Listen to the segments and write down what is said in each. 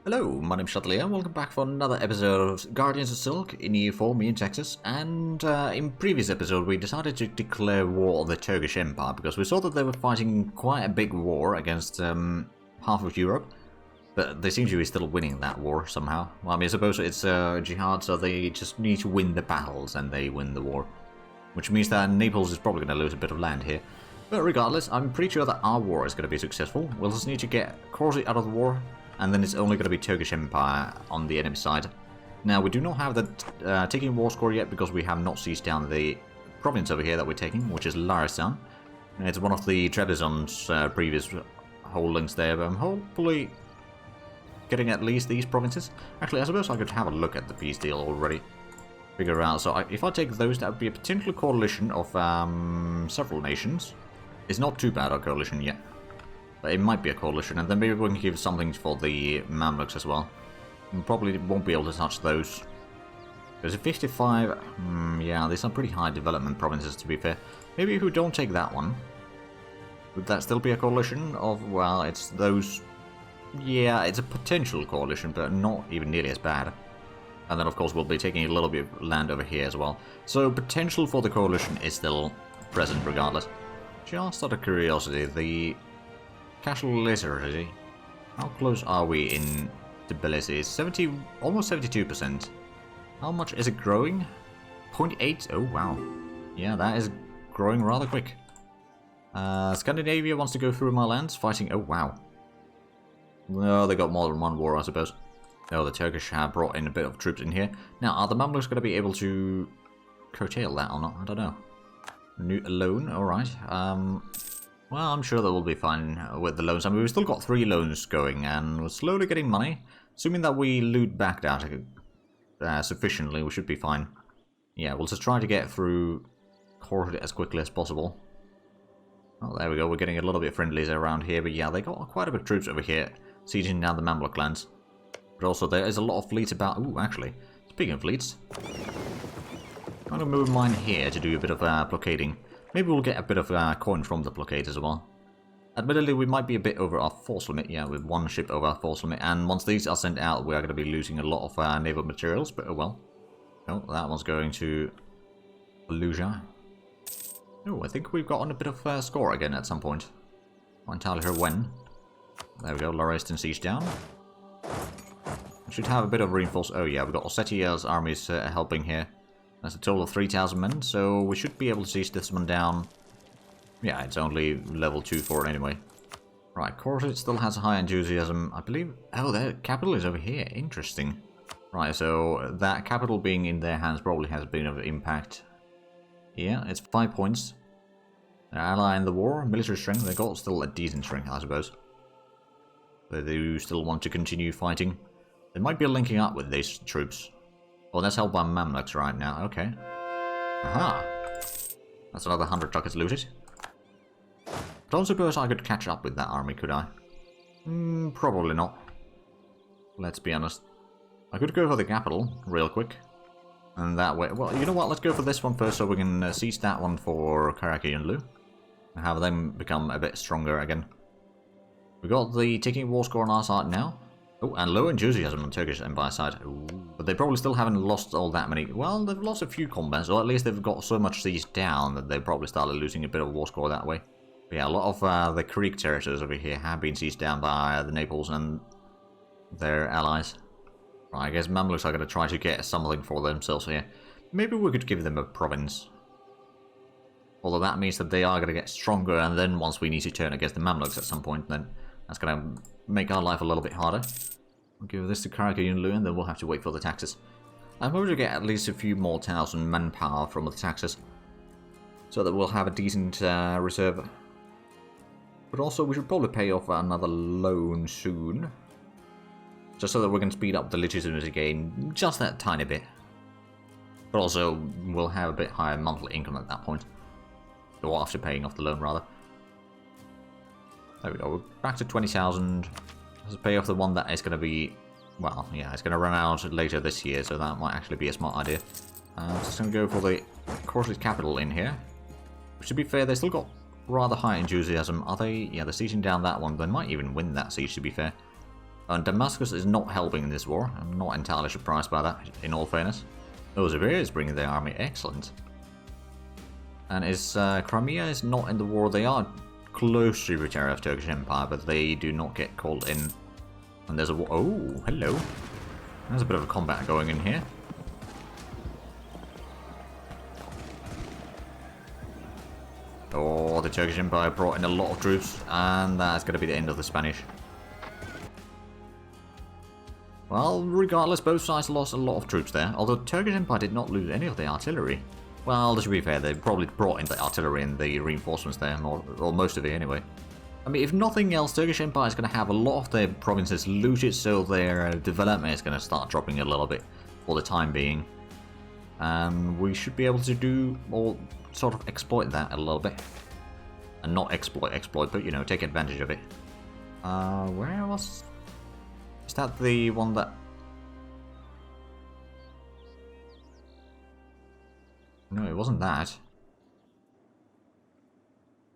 Hello, my name's Shuttley and welcome back for another episode of Guardians of Silk in EU4, me in Texas. And in previous episode we decided to declare war on the Turkish Empire because we saw that they were fighting quite a big war against half of Europe. But they seem to be still winning that war somehow. Well, I mean, I suppose it's jihad, so they just need to win the battles and they win the war. Which means that Naples is probably going to lose a bit of land here. But regardless, I'm pretty sure that our war is going to be successful. We'll just need to get Corsi out of the war. And then it's only going to be Turkish Empire on the enemy side. Now, we do not have the taking war score yet because we have not seized down the province over here that we're taking, which is Laristan. It's one of the Trebizond's previous holdings there, but I'm hopefully getting at least these provinces. Actually, I suppose I could have a look at the peace deal already. Figure out. So if I take those, that would be a potential coalition of several nations. It's not too bad a coalition yet. It might be a coalition, and then maybe we can give something for the Mamluks as well. We probably won't be able to touch those. There's a 55... yeah, these are pretty high development provinces, to be fair. Maybe if we don't take that one, would that still be a coalition of... well, it's those... yeah, it's a potential coalition, but not even nearly as bad. And then, of course, we'll be taking a little bit of land over here as well. So, potential for the coalition is still present regardless. Just out of curiosity, the... Casual literacy. How close are we in stability? 70, almost 72%. How much is it growing? 0.8? Oh wow. Yeah, that is growing rather quick. Scandinavia wants to go through my lands, fighting. Oh wow. No, they got more than one war, I suppose. Oh, the Turkish have brought in a bit of troops in here. Now, are the Mamluks going to be able to curtail that or not? I don't know. New loan, alright. Well, I'm sure that we'll be fine with the loans. I mean, we've still got 3 loans going, and we're slowly getting money. Assuming that we loot back that sufficiently, we should be fine. Yeah, we'll just try to get through Corsi as quickly as possible. Oh, there we go. We're getting a little bit friendlies around here, but yeah, they got quite a bit of troops over here, sieging down the Mamluk lands. But also, there is a lot of fleets about... ooh, actually, speaking of fleets, I'm going to move mine here to do a bit of blockading. Maybe we'll get a bit of coin from the blockade as well. Admittedly, we might be a bit over our force limit, yeah, with 1 ship over our force limit. And once these are sent out, we are going to be losing a lot of naval materials, but oh well. Oh, that one's going to Fallujah. Oh, I think we've gotten a bit of score again at some point. Not entirely sure when. There we go, Laristan siege down. We should have a bit of reinforcement. Oh yeah, we've got Ossetia's armies helping here. That's a total of 3,000 men, so we should be able to siege this one down. Yeah, it's only level 2 for it anyway. Right, Corsi still has a high enthusiasm, I believe. Oh, their capital is over here. Interesting. Right, so that capital being in their hands probably has a bit of impact. Yeah, it's 5 points. They're ally in the war, military strength. They've got still a decent strength, I suppose. They do still want to continue fighting. They might be linking up with these troops. Oh, that's held by Mamluks right now. Okay. Aha! That's another 100 ducats looted. Don't suppose I could catch up with that army, could I? Probably not. Let's be honest. I could go for the capital, real quick. And that way... well, you know what? Let's go for this one first so we can seize that one for Karakayunlu. And have them become a bit stronger again. We got the taking war score on our side now. Oh, and low enthusiasm on the Turkish Empire side. Ooh. But they probably still haven't lost all that many. Well, they've lost a few combats, or at least they've got so much siege down that they probably started losing a bit of war score that way. But yeah, a lot of the Creek territories over here have been sieged down by the Naples and their allies. Right, I guess Mamluks are going to try to get something for themselves here. Maybe we could give them a province. Although that means that they are going to get stronger, and then once we need to turn against the Mamluks at some point, then that's going to make our life a little bit harder. We'll give this to Karakayunlu and then we'll have to wait for the taxes. I'm hoping to get at least a few more 1,000 manpower from the taxes. So that we'll have a decent reserve. But also we should probably pay off another loan soon. Just so that we can speed up the legitimacy gain just that tiny bit. But also we'll have a bit higher monthly income at that point. Or after paying off the loan rather. There we go, we're back to 20,000. Let's pay off the one that is going to be... well, yeah, it's going to run out later this year, so that might actually be a smart idea. Just going to go for the Corsi's capital in here. Which, to be fair, they still got rather high enthusiasm. Are they? Yeah, they're sieging down that one. They might even win that siege, to be fair. And Damascus is not helping in this war. I'm not entirely surprised by that, in all fairness. Oh, Serbia is bringing their army. Excellent. And Crimea is not in the war. They are close tributary of Turkish Empire, but they do not get called in. And there's a war. Oh, hello. There's a bit of a combat going in here. Oh, the Turkish Empire brought in a lot of troops, and that's going to be the end of the Spanish. Well, regardless, both sides lost a lot of troops there, although Turkish Empire did not lose any of the artillery. Well, to be fair, they probably brought in the artillery and the reinforcements there, or most of it anyway. I mean, if nothing else, Turkish Empire is going to have a lot of their provinces looted, so their development is going to start dropping a little bit for the time being. And we should be able to do, or sort of exploit that a little bit. And not exploit, but, you know, take advantage of it. Where was... Is that the one that... No, it wasn't that.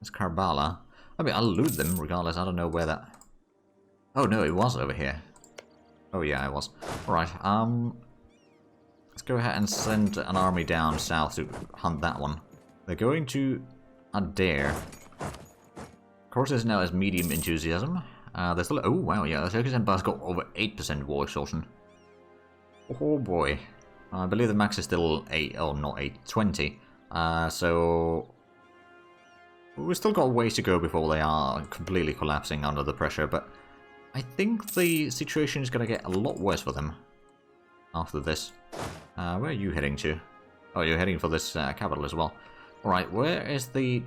It's Karbala. I mean, I'll loot them regardless. I don't know where that... Oh, no, it was over here. Oh, yeah, it was. Alright, let's go ahead and send an army down south to hunt that one. They're going to Adair. Of course, there's now as medium enthusiasm. There's still... Oh, wow, yeah, the Turkish Empire's got over 8% war exhaustion. Oh, boy. I believe the max is still 8... Oh, not 8, 20. So... We've still got a ways to go before they are completely collapsing under the pressure, but I think the situation is going to get a lot worse for them after this. Where are you heading to? Oh, you're heading for this capital as well. Alright, where is the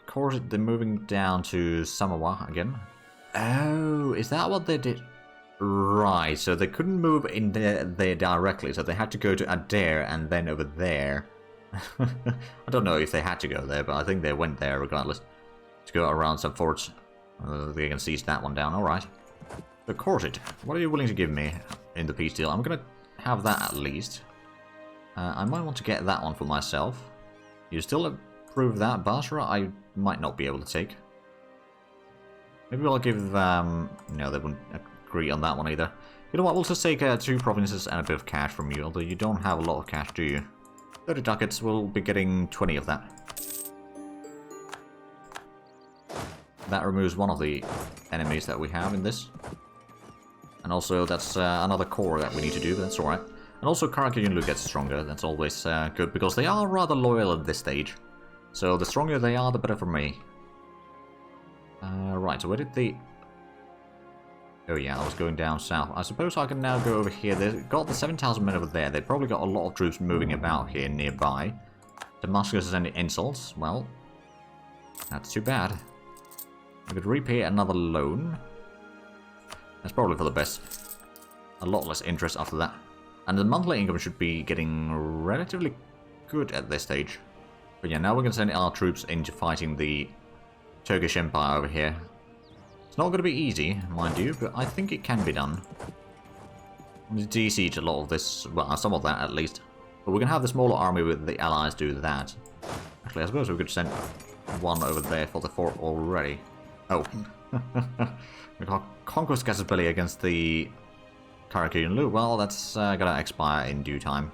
course? They're moving down to Samawa again. Oh, is that what they did? Right, so they couldn't move in there directly, so they had to go to Adair and then over there. I don't know if they had to go there, but I think they went there regardless. To go around some forts. They can seize that one down, alright. The Corset, what are you willing to give me in the peace deal? I'm gonna have that at least. I might want to get that one for myself. You still approve that? Basra, I might not be able to take. Maybe I'll give, no, they wouldn't agree on that one either. You know what, we'll just take 2 provinces and a bit of cash from you, although you don't have a lot of cash, do you? 30 ducats, we'll be getting 20 of that. That removes one of the enemies that we have in this. And also, that's another core that we need to do, but that's alright. And also, Karaköyünlü gets stronger, that's always good, because they are rather loyal at this stage. So, the stronger they are, the better for me. Right, so where did the... Oh yeah, I was going down south. I suppose I can now go over here. They've got the 7,000 men over there. They've probably got a lot of troops moving about here nearby. Damascus is any insults? Well, that's too bad. I could repay another loan. That's probably for the best. A lot less interest after that. And the monthly income should be getting relatively good at this stage. But yeah, now we can send our troops into fighting the Turkish Empire over here. It's not going to be easy, mind you, but I think it can be done. We de-siege a lot of this, well, some of that at least. But we can have the smaller army with the allies do that. Actually, I suppose we could send one over there for the fort already. Oh. We got Conquest Cassabelli against the Karaköyünlü. Well, that's going to expire in due time.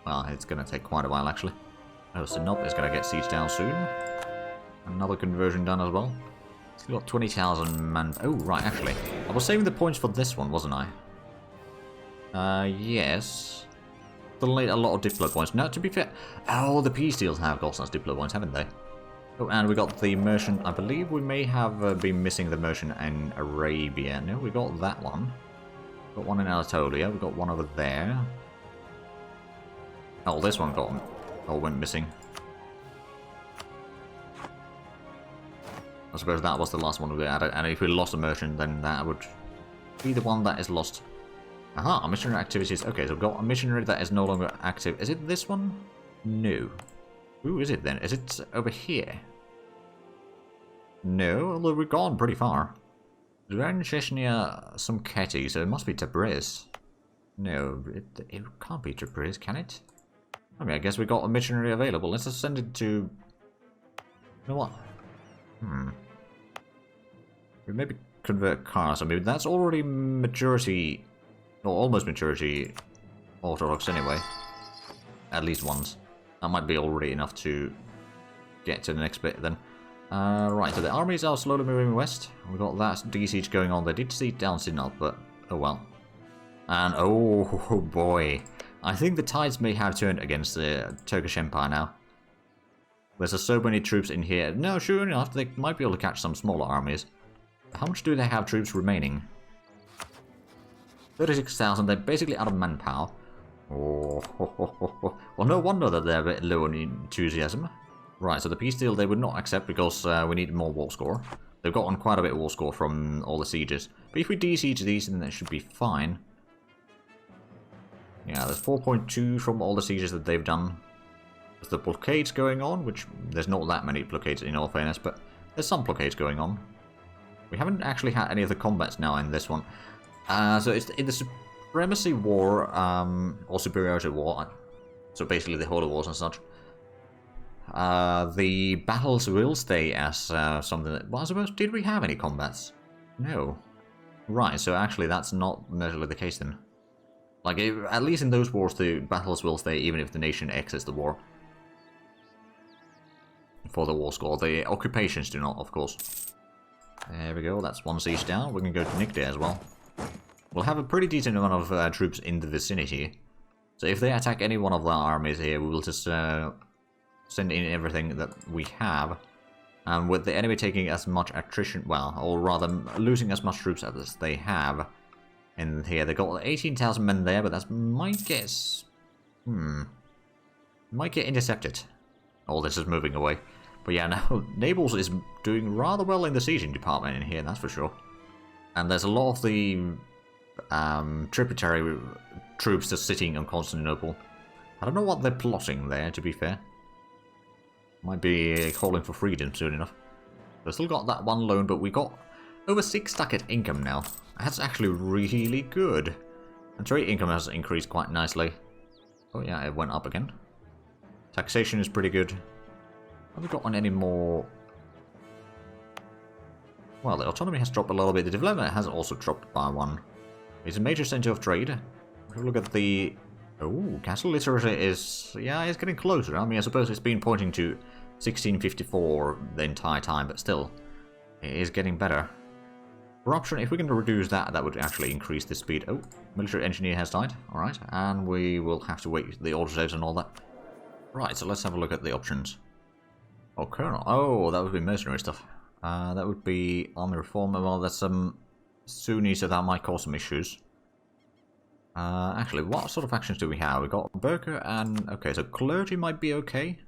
Well, it's going to take quite a while, actually. Oh, Sinop is going to get sieged down soon. Another conversion done as well. Still got 20,000 man... Oh, right, actually. I was saving the points for this one, wasn't I? Yes. Still need a lot of Diplo points. No, to be fair... Oh, the peace deals have got us Diplo points, haven't they? Oh, and we got the merchant. I believe we may have been missing the merchant in Arabia. No, we got that one. Got one in Anatolia. We got one over there. Oh, this one got... Oh, went missing. I suppose that was the last one we added, and if we lost a merchant, then that would be the one that is lost. Aha, missionary activities. Okay, so we've got a missionary that is no longer active. Is it this one? No. Who is it then? Is it over here? No, although we've gone pretty far. We're in Chechnya, some Keti, so it must be Tabriz. No, it can't be Tabriz, can it? I mean, I guess we got a missionary available. Let's just send it to... You know what? We maybe convert cars. I mean, that's already majority, or almost majority Orthodox anyway. At least once. That might be already enough to get to the next bit then. Right, so the armies are slowly moving west. We've got that siege going on. They did siege down Sinop, but oh well. And oh boy. I think the tides may have turned against the Turkish Empire now. There's so many troops in here. No, sure enough, they might be able to catch some smaller armies. How much do they have troops remaining? 36,000. They're basically out of manpower. Oh, well, no wonder that they're a bit low on enthusiasm. Right, so the peace deal they would not accept because we need more war score. They've gotten quite a bit of war score from all the sieges. But if we de-siege these, then that should be fine. Yeah, there's 4.2 from all the sieges that they've done. There's the blockades going on, which there's not that many blockades in all fairness, but there's some blockades going on. We haven't actually had any of the combats now in this one. So it's in the Supremacy War, or Superiority War, so basically the Holy Wars and such. The battles will stay as something that... Well, I suppose, did we have any combats? No. Right, so actually that's not necessarily the case then. Like, at least in those wars, the battles will stay even if the nation exits the war. For the war score. The occupations do not, of course. There we go, that's one siege down. We can go to Nick there as well. We'll have a pretty decent amount of troops in the vicinity. So if they attack any one of our armies here, we will just send in everything that we have. And with the enemy taking as much attrition, well, or rather losing as much troops as they have. And here, they got 18,000 men there, but that's my guess. Might get intercepted. Oh, this is moving away. But yeah, now Naples is doing rather well in the sieging department in here, that's for sure. And there's a lot of the tributary troops just sitting on Constantinople. I don't know what they're plotting there, to be fair. Might be calling for freedom soon enough. We've still got that one loan, but we got over 6 ducat income now. That's actually really good. And trade income has increased quite nicely. Oh yeah, it went up again. Taxation is pretty good. Have we gotten any more? Well, the autonomy has dropped a little bit. The development has also dropped by 1. It's a major center of trade. If we look at the... Oh, castle literacy is... Yeah, it's getting closer. I mean, I suppose it's been pointing to 1654 the entire time, but still, it is getting better. Corruption, if we can reduce that, that would actually increase the speed. Oh, military engineer has died. Alright, and we will have to wait the autosaves and all that. Right, so let's have a look at the options. Oh, colonel. Oh, that would be mercenary stuff. That would be army reform. Well, there's some Sunni, so that might cause some issues. Actually, what sort of actions do we have? We got Burqa and... Okay, so clergy might be okay.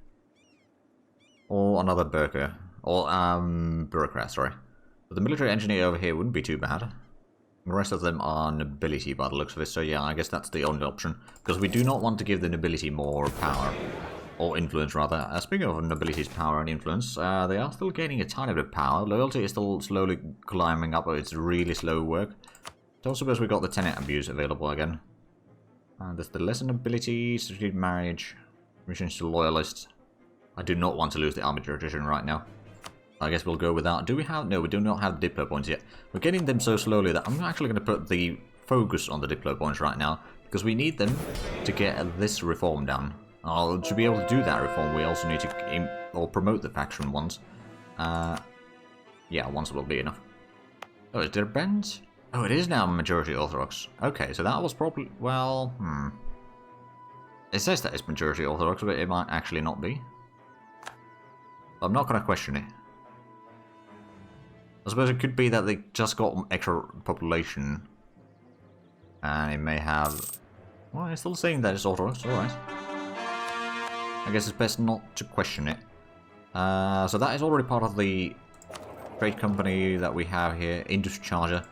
Or another Burqa. Or, bureaucrat, sorry. But the military engineer over here wouldn't be too bad. The rest of them are nobility by the looks of it, so yeah, I guess that's the only option. Because we do not want to give the nobility more power. Or influence, rather. Speaking of nobility's power and influence, they are still gaining a tiny bit of power. Loyalty is still slowly climbing up, but it's really slow work. Don't suppose we got the tenant abuse available again. There's the lesser nobility, strategic marriage, missions to loyalists. I do not want to lose the army tradition right now. I guess we'll go without. Do we have... No, we do not have Diplo points yet. We're getting them so slowly that I'm actually going to put the focus on the Diplo points right now. Because we need them to get this reform done. To be able to do that reform, we also need to promote the faction ones. Yeah, once will be enough. Oh, is there a bend? Oh, it is now majority Orthodox. Okay, so that was probably... Well, It says that it's majority Orthodox, but it might actually not be. I'm not going to question it. I suppose it could be that they just got extra population. And it may have... Well, it's still saying that it's Orthodox, alright. I guess it's best not to question it. So that is already part of the trade company that we have here, Industry Charger.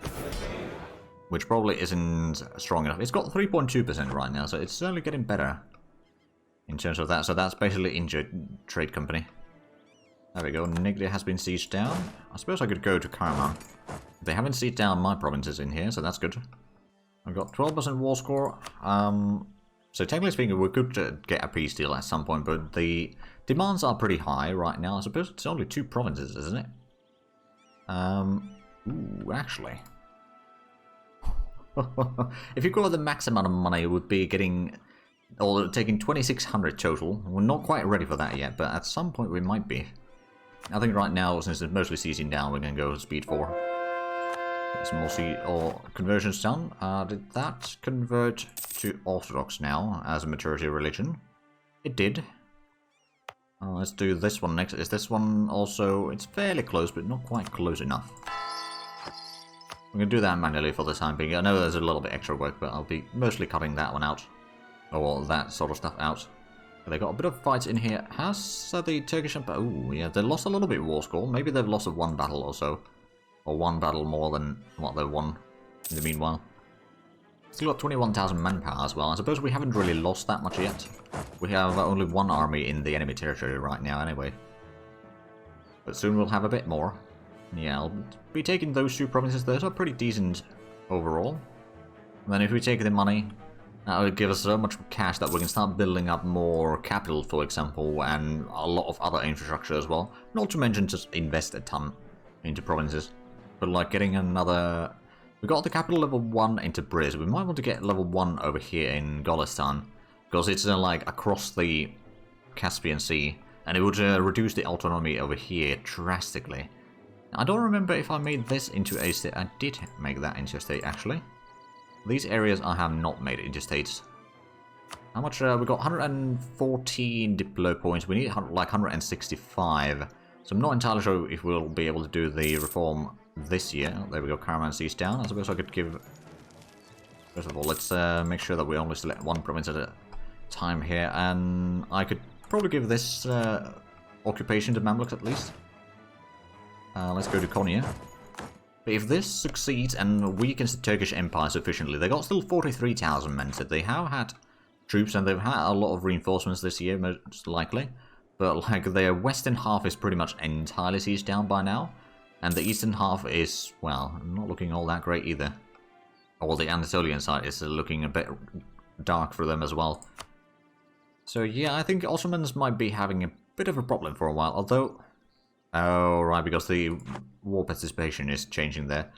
Which probably isn't strong enough. It's got 3.2% right now, so it's certainly getting better. In terms of that, so that's basically injured trade company. There we go, Niglia has been sieged down. I suppose I could go to Karaman. They haven't sieged down my provinces in here, so that's good. I've got 12% war score. So technically speaking, we could get a peace deal at some point, but the demands are pretty high right now. I suppose it's only 2 provinces, isn't it? Ooh, actually. If you go with the max amount of money, it would be getting, or taking 2,600 total. We're not quite ready for that yet, but at some point we might be. I think right now, since it's mostly sieging down, we're going to go speed 4. Get some more or conversions done. Did that convert to Orthodox now as a maturity religion? It did. Let's do this one next. Is this one also... It's fairly close, but not quite close enough. I'm going to do that manually for the time being. I know there's a little bit extra work, but I'll be mostly cutting that one out. Or that sort of stuff out. They got a bit of fights in here. Has the Turkish Empire... Oh, yeah, they lost a little bit of war score. Maybe they've lost one battle or so. Or one battle more than what they've won in the meanwhile. Still got 21,000 manpower as well. I suppose we haven't really lost that much yet. We have only one army in the enemy territory right now anyway. But soon we'll have a bit more. Yeah, I'll be taking those 2 provinces. Those are pretty decent overall. And then if we take the money, that will give us so much cash that we can start building up more capital, for example, and a lot of other infrastructure as well. Not to mention just invest a ton into provinces. But like getting another... We got the capital level 1 into Briz. We might want to get level 1 over here in Golistan. Because it's like across the Caspian Sea. And it would reduce the autonomy over here drastically. I don't remember if I made this into a state. I did make that into a state, actually. These areas I have not made it into states. How much? We got 114 diplo points. We need like 165. So I'm not entirely sure if we'll be able to do the reform this year. There we go, Caraman Siege down. I suppose I could give... First of all, let's make sure that we only select one province at a time here. And I could probably give this occupation to Mamluks at least. Let's go to Konya. But if this succeeds and weakens the Turkish Empire sufficiently, they got still 43,000 men, so they have had troops and they've had a lot of reinforcements this year, most likely. But like their western half is pretty much entirely sieged down by now. And the eastern half is, well, not looking all that great either. Or the Anatolian side is looking a bit dark for them as well. So yeah, I think Ottomans might be having a bit of a problem for a while, although... Oh, right, because the war participation is changing there.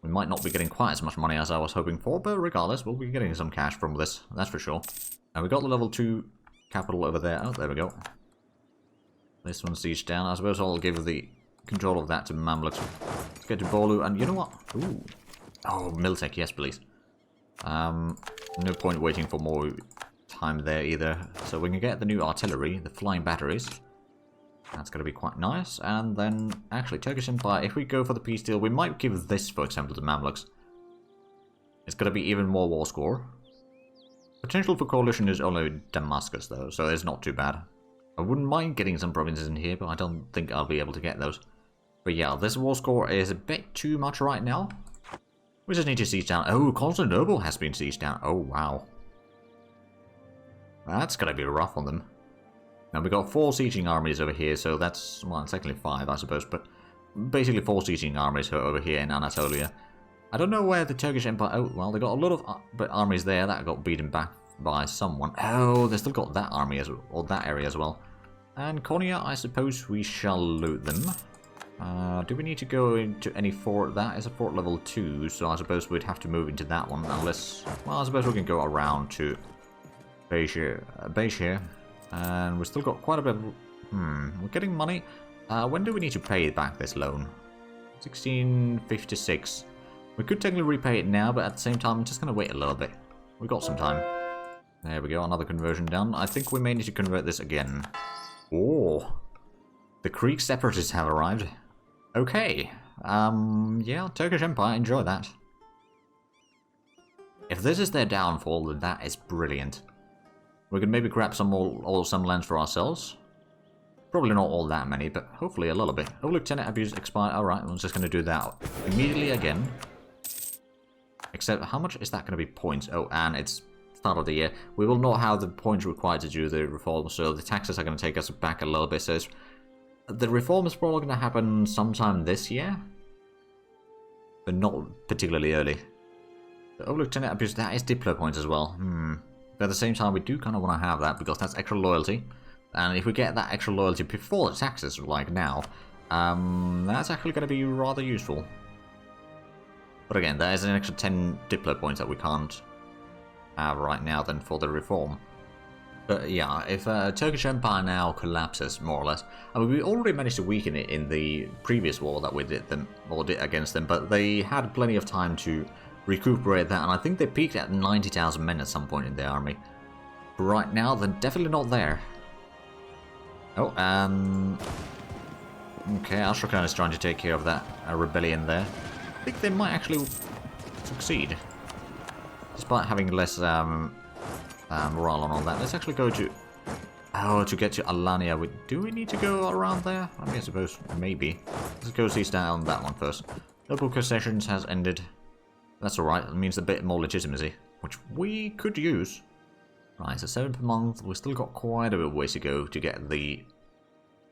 We might not be getting quite as much money as I was hoping for, but regardless, we'll be getting some cash from this, that's for sure. And we got the level 2 capital over there. Oh, there we go. This one's sieged down. I suppose I'll give the control of that to Mamluks. Let's get to Bolu, and you know what? Ooh. Oh, Miltech, yes, please. No point waiting for more time there either. So we can get the new artillery, the flying batteries. That's going to be quite nice. And then, actually, Turkish Empire, if we go for the peace deal, we might give this, for example, to Mamluks. It's going to be even more war score. Potential for coalition is only Damascus, though, so it's not too bad. I wouldn't mind getting some provinces in here, but I don't think I'll be able to get those. But yeah, this war score is a bit too much right now. We just need to siege down. Oh, Constantinople has been sieged down. Oh, wow. That's going to be rough on them. Now, we've got 4 sieging armies over here, so that's, well, it's actually 5, I suppose, but basically 4 sieging armies over here in Anatolia. I don't know where the Turkish Empire... Oh, well, they got a lot of armies there that got beaten back by someone. Oh, they still got that army, or that area as well. And Konya, I suppose we shall loot them. Do we need to go into any fort? That is a fort level 2, so I suppose we'd have to move into that one, unless... Well, I suppose we can go around to Beishir. And we've still got quite a bit of... we're getting money. When do we need to pay back this loan? 1656. We could technically repay it now, but at the same time, I'm just going to wait a little bit. We've got some time. There we go, another conversion done. I think we may need to convert this again. Oh, the Greek separatists have arrived. Okay. Yeah, Turkish Empire, enjoy that. If this is their downfall, then that is brilliant. We could maybe grab some lands for ourselves. Probably not all that many, but hopefully a little bit. Oh, Lieutenant Abuse expired. Alright, I'm just going to do that immediately again. Except, how much is that going to be points? Oh, and it's start of the year. We will not have the points required to do the reform, so the taxes are going to take us back a little bit. So the reform is probably going to happen sometime this year, but not particularly early. Oh, Lieutenant Abuse, that is Diplo points as well. But at the same time, we do kind of want to have that, because that's extra loyalty. And if we get that extra loyalty before the taxes, like now, that's actually going to be rather useful. But again, there is an extra 10 Diplo points that we can't have right now then for the reform. But yeah, if Turkish Empire now collapses, more or less, I mean, we already managed to weaken it in the previous war that we did against them, but they had plenty of time to recuperate that, and I think they peaked at 90,000 men at some point in the army. But right now, they're definitely not there. Oh, okay, Astrakhan is trying to take care of that rebellion there. I think they might actually succeed, despite having less morale on all that. Let's actually go to... Oh, to get to Alania, do we need to go around there? I mean, I suppose, maybe. Let's go seize down that one first. Local concessions has ended. That's alright, it means a bit more legitimacy, which we could use. Right, so 7 per month, we've still got quite a bit of ways to go to get the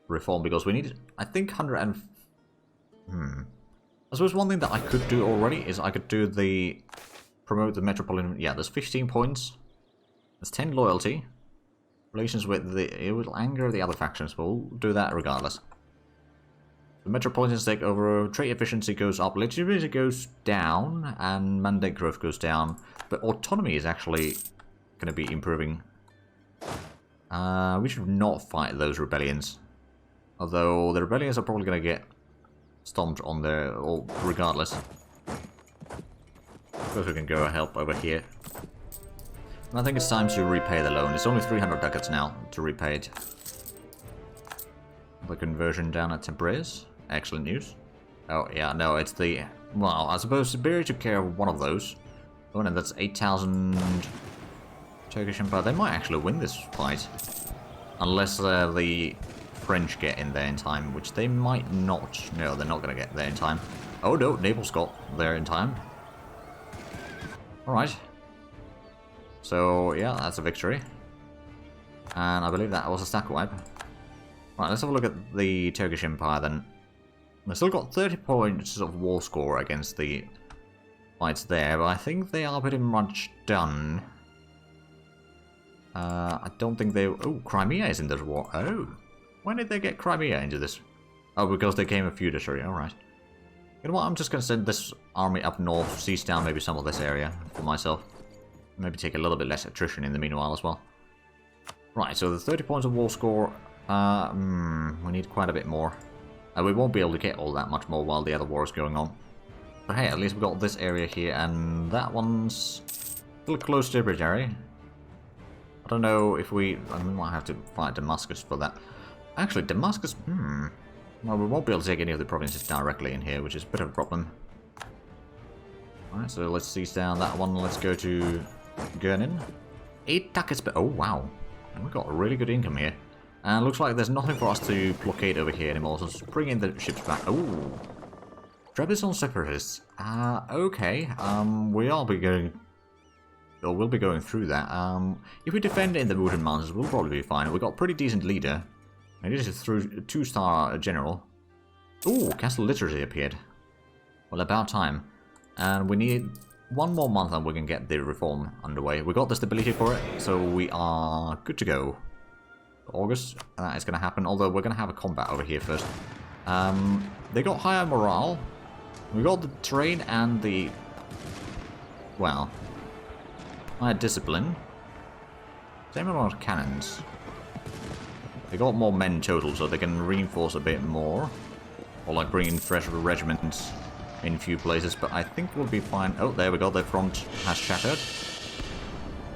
reform, because we need, I think, 100 and... I suppose one thing that I could do already is I could do the... Promote the metropolitan... Yeah, there's 15 points. There's 10 loyalty. Relations with the... It will anger the other factions, but we'll do that regardless. The metropolitans take over, trade efficiency goes up, legitimacy goes down, and mandate growth goes down. But autonomy is actually going to be improving. We should not fight those rebellions. Although the rebellions are probably going to get stomped on there, or regardless. Of course we can go help over here. I think it's time to repay the loan. It's only 300 ducats now to repay it. The conversion down at Tabriz. Excellent news. Oh, yeah, no, it's the... Well, I suppose Siberia took care of one of those. Oh, and that's 8,000 Turkish Empire. They might actually win this fight. Unless the French get in there in time, which they might not. No, they're not going to get there in time. Oh, no, Naples got there in time. Alright. So, yeah, that's a victory. And I believe that was a stack wipe. Right, let's have a look at the Turkish Empire then. They've still got 30 points of war score against the fights there, but I think they are pretty much done. I don't think they... Oh, Crimea is in this war. Oh, when did they get Crimea into this? Oh, because they came a feudatory, alright. You know what, I'm just going to send this army up north, seize down maybe some of this area for myself. Maybe take a little bit less attrition in the meanwhile as well. Right, so the 30 points of war score, we need quite a bit more. We won't be able to get all that much more while the other war is going on. But hey, at least we got this area here, and that one's still close to tributary. I don't know if we might have to fight Damascus for that. Actually, Damascus, well, we won't be able to take any of the provinces directly in here, which is a bit of a problem. Alright, so let's seize down that one. Let's go to Gurnin. 8 ducats per... Oh, wow. And we've got a really good income here. And looks like there's nothing for us to blockade over here anymore, so let's bring in the ships back. Oh, Trebizond separatists. Okay. We'll be going through that. If we defend in the Wooden Mountains, we'll probably be fine. We've got a pretty decent leader. Maybe this is through 2-star general. Oh, Castle Literacy appeared. Well, about time. And we need one more month and we can get the reform underway. We got the stability for it, so we are good to go. August, that is going to happen, although we're going to have a combat over here first. They got higher morale. We got the terrain and the... Well... higher discipline. Same amount of cannons. They got more men total, so they can reinforce a bit more. Or like bring in fresh regiments in a few places, but I think we'll be fine. Oh, there we go, their front has shattered.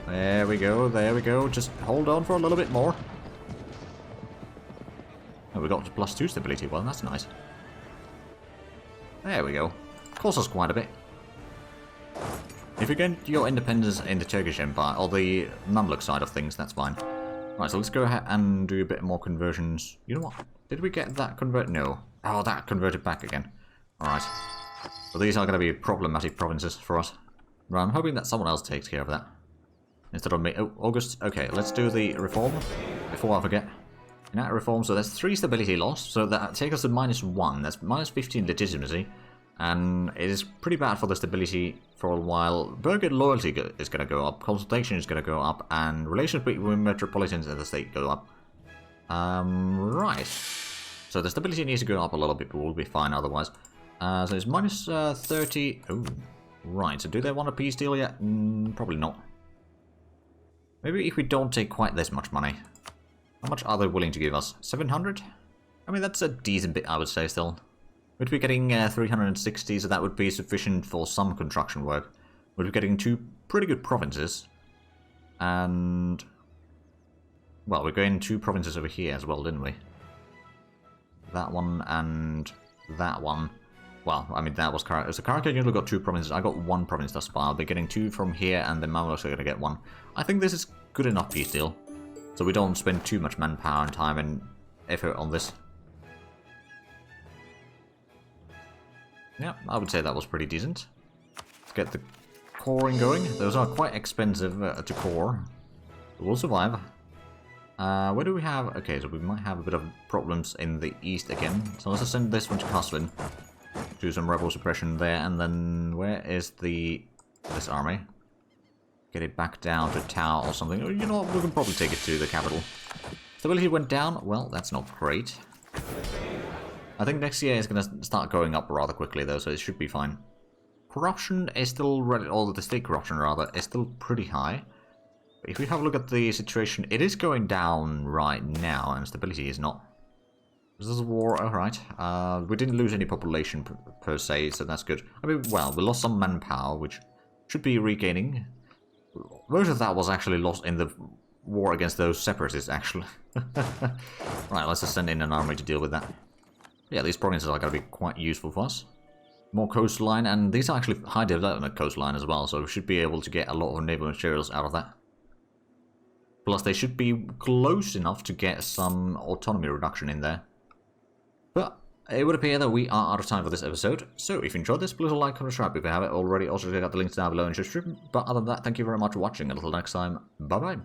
There we go, there we go. Just hold on for a little bit more. Oh, we got +2 stability. Well, that's nice. There we go. Costs us quite a bit. If you get your independence in the Turkish Empire, or the Mamluk side of things, that's fine. Right, so let's go ahead and do a bit more conversions. You know what? Did we get that convert? No. Oh, that converted back again. Alright. So these are going to be problematic provinces for us. Right, I'm hoping that someone else takes care of that. Instead of me. Oh, August. Okay, let's do the reform before I forget. United reform, so that's 3 stability loss, so that takes us to -1. That's -15 legitimacy. And it is pretty bad for the stability for a while. Burgher loyalty is going to go up, consultation is going to go up, and relations between metropolitans and the state go up. Right. So the stability needs to go up a little bit, but we'll be fine otherwise. So it's minus 30. Oh, right. So do they want a peace deal yet? Probably not. Maybe if we don't take quite this much money. How much are they willing to give us? 700? I mean, that's a decent bit, I would say, still. We'd be getting 360, so that would be sufficient for some construction work. We'd be getting 2 pretty good provinces. And... well, we're getting 2 provinces over here as well, didn't we? That one and that one. Well, I mean, that was Karaka. So Karaka only got 2 provinces. I got 1 province thus far. I'll be getting 2 from here, and the Mamluks are going to get 1. I think this is good enough peace deal. So we don't spend too much manpower and time and effort on this. Yeah, I would say that was pretty decent. Let's get the coring going. Those are quite expensive to core. We'll survive. Where do we have... okay, so we might have a bit of problems in the east again. So let's just send this one to Koslin. Do some rebel suppression there, and then where is this army? Get it back down to Tau or something. You know what, we can probably take it to the capital. Stability went down. Well, that's not great. I think next year is going to start going up rather quickly though, so it should be fine. Corruption is still... or the state corruption rather, is still pretty high. If we have a look at the situation, it is going down right now, and stability is not. Is this a war? Alright. We didn't lose any population per se, so that's good. I mean, well, we lost some manpower, which should be regaining. Most of that was actually lost in the war against those separatists, actually. Right, let's just send in an army to deal with that. Yeah, these provinces are going to be quite useful for us. More coastline, and these are actually high development coastline as well, so we should be able to get a lot of naval materials out of that. Plus, they should be close enough to get some autonomy reduction in there. But it would appear that we are out of time for this episode. So if you enjoyed this, please like, comment, subscribe if you haven't already. Also check out the links down below in the description. But other than that, thank you very much for watching. Until next time, bye bye.